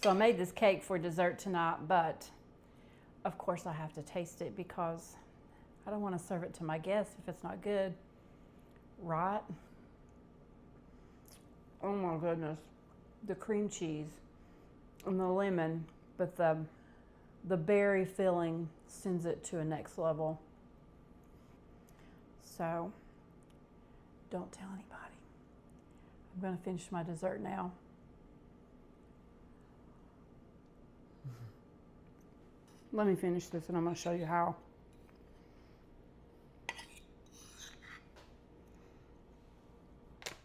So I made this cake for dessert tonight, but of course I have to taste it because I don't want to serve it to my guests if it's not good, right? Oh my goodness. The cream cheese and the lemon, but the berry filling sends it to a next level. So don't tell anybody. I'm going to finish my dessert now. Let me finish this and I'm going to show you how.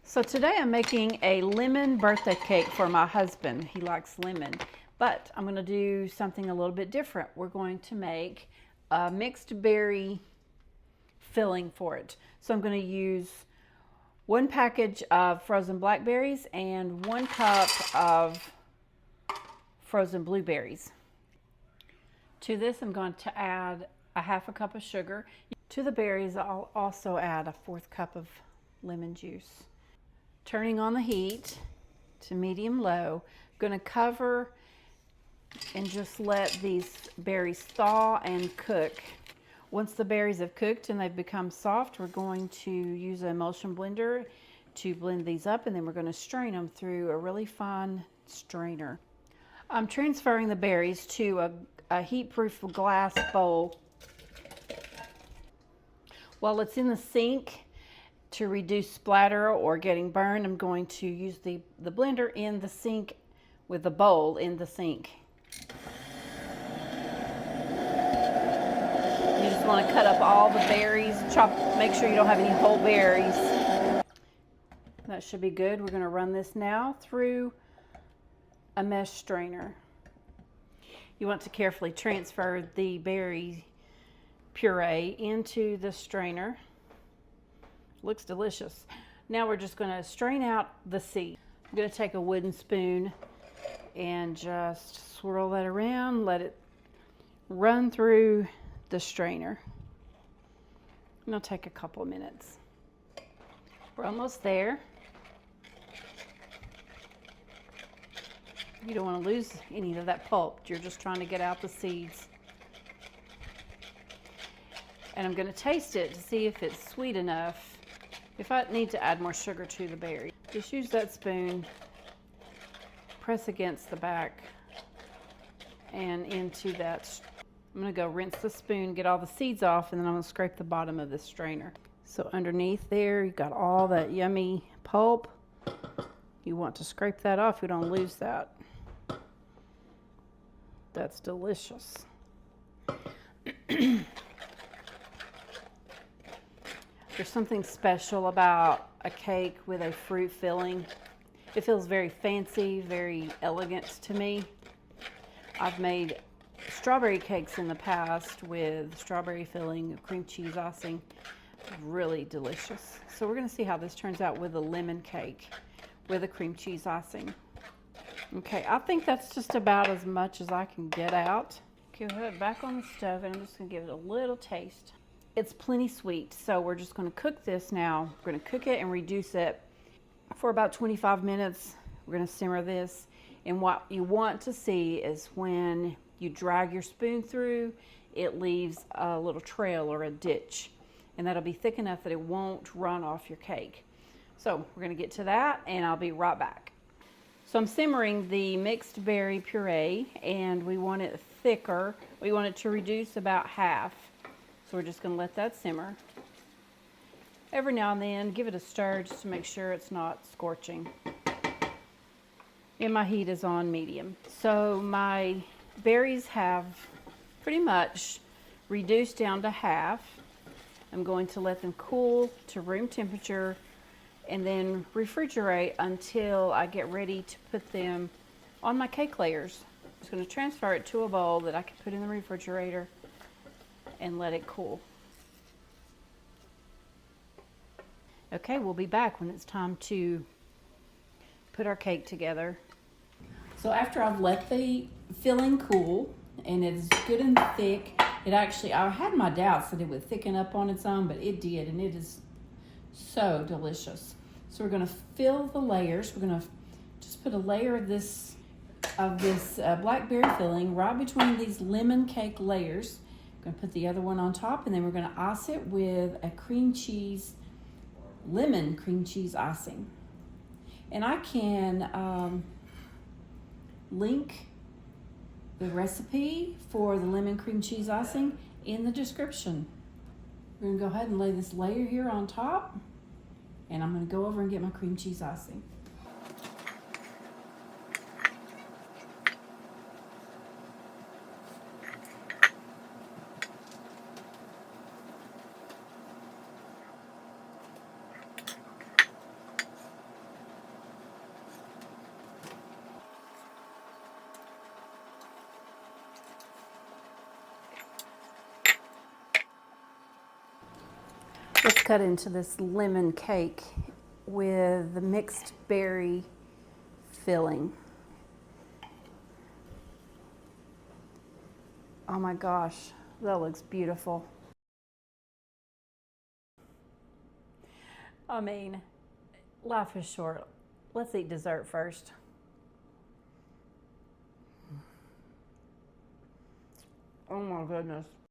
So today I'm making a lemon birthday cake for my husband. He likes lemon, but I'm going to do something a little bit different. We're going to make a mixed berry filling for it. So I'm going to use 1 package of frozen blackberries and 1 cup of frozen blueberries. To this, I'm going to add a 1/2 cup of sugar. To the berries, I'll also add a 1/4 cup of lemon juice. Turning on the heat to medium-low, I'm going to cover and just let these berries thaw and cook. Once the berries have cooked and they've become soft, we're going to use an emulsion blender to blend these up, and then we're going to strain them through a really fine strainer. I'm transferring the berries to a heat-proof glass bowl. While it's in the sink, to reduce splatter or getting burned, I'm going to use the blender in the sink with the bowl in the sink. You just want to cut up all the berries, make sure you don't have any whole berries. That should be good. We're going to run this now through a mesh strainer. You want to carefully transfer the berry puree into the strainer. Looks delicious. Now we're just going to strain out the seed. I'm going to take a wooden spoon and just swirl that around, let it run through the strainer. And it'll take a couple of minutes. We're almost there. You don't want to lose any of that pulp. You're just trying to get out the seeds. And I'm going to taste it to see if it's sweet enough. If I need to add more sugar to the berry, just use that spoon, press against the back and into that. I'm going to go rinse the spoon, get all the seeds off, and then I'm going to scrape the bottom of the strainer. So underneath there, you've got all that yummy pulp. You want to scrape that off. You don't lose that. That's delicious. There's something special about a cake with a fruit filling. It feels very fancy, very elegant to me. I've made strawberry cakes in the past with strawberry filling, cream cheese icing. Really delicious. So we're going to see how this turns out with a lemon cake with a cream cheese icing. Okay, I think that's just about as much as I can get out. Okay, we'll put it back on the stove and I'm just going to give it a little taste. It's plenty sweet, so we're just going to cook this now. We're going to cook it and reduce it for about 25 minutes. We're going to simmer this, and what you want to see is when you drag your spoon through, it leaves a little trail or a ditch, and that'll be thick enough that it won't run off your cake. So we're going to get to that, and I'll be right back. So I'm simmering the mixed berry puree, and we want it thicker. We want it to reduce about half. So we're just going to let that simmer. Every now and then, give it a stir just to make sure it's not scorching. And my heat is on medium. So my berries have pretty much reduced down to half. I'm going to let them cool to room temperature and then refrigerate until I get ready to put them on my cake layers. I'm just going to transfer it to a bowl that I can put in the refrigerator and let it cool. Okay, we'll be back when it's time to put our cake together. So after I've let the filling cool and it's good and thick, I had my doubts that it would thicken up on its own, but it did, and it is so delicious. So we're going to fill the layers. We're going to just put a layer of this of this blackberry filling right between these lemon cake layers. I'm going to put the other one on top, and then we're going to ice it with a lemon cream cheese icing. And I can link the recipe for the lemon cream cheese icing in the description. We're going to go ahead and lay this layer here on top, and I'm going to go over and get my cream cheese icing. Let's cut into this lemon cake with the mixed berry filling. Oh my gosh, that looks beautiful. I mean, life is short. Let's eat dessert first. Oh my goodness.